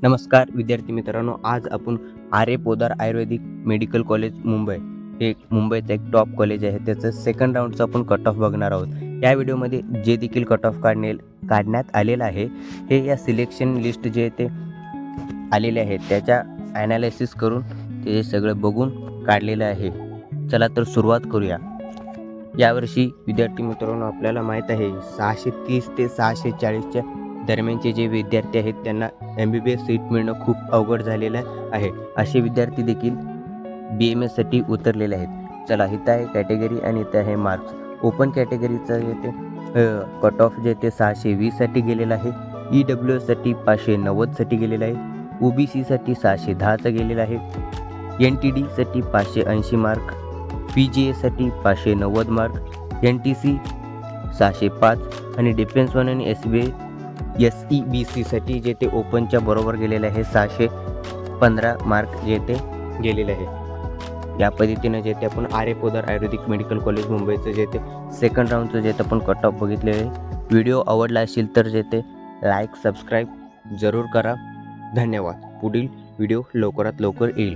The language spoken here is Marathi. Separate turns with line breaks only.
नमस्कार विद्यार्थी मित्रांनो, आज आपण आर्य पोदार आयुर्वेदिक मेडिकल कॉलेज मुंबई हे मुंबईचं एक टॉप कॉलेज आहे. त्याचं सेकंड राऊंडचं आपण कट ऑफ बघणार आहोत. या व्हिडिओमध्ये जे देखील कट ऑफ काढण्यात आलेलं आहे हे या सिलेक्शन लिस्ट जे ते आलेले आहेत त्याच्या ॲनालिसिस करून ते सगळं बघून काढलेलं आहे. चला तर सुरुवात करूया. यावर्षी विद्यार्थी मित्रांनो आपल्याला माहीत आहे 630 ते 640च्या दरम्यानचे जे विद्यार्थी आहेत त्यांना MBBS सीट मिळणं खूप अवघड झालेलं आहे. असे विद्यार्थी देखील BMS साठी उतरलेले आहेत. चला, इथं आहे कॅटेगरी आणि इथं आहे मार्क्स. ओपन कॅटेगरीचं जे ते कट ऑफ जे ते 620 साठी गेलेलं आहे. EWS साठी 590 साठी गेलेलं आहे. OBC साठी 610चं गेलेलं आहे. NTD साठी 580 मार्क. PGA साठी 590 मार्क. NTC 605 आणि डिफेन्स वन आणि SEBC साठी जे ते ओपनच्या बरोबर गेलेले आहे 615 मार्क जे ते गेलेले आहे. या पद्धतीने जे ते आपण आर्य पोदार आयुर्वेदिक मेडिकल कॉलेज मुंबईचं जे ते सेकंड राऊंडचं जे ते आपण कट ऑफ बघितलेले आहे. व्हिडिओ आवडला असेल तर जे ते लाईक सबस्क्राईब जरूर करा. धन्यवाद. पुढील व्हिडिओ लवकरात लवकर येईल.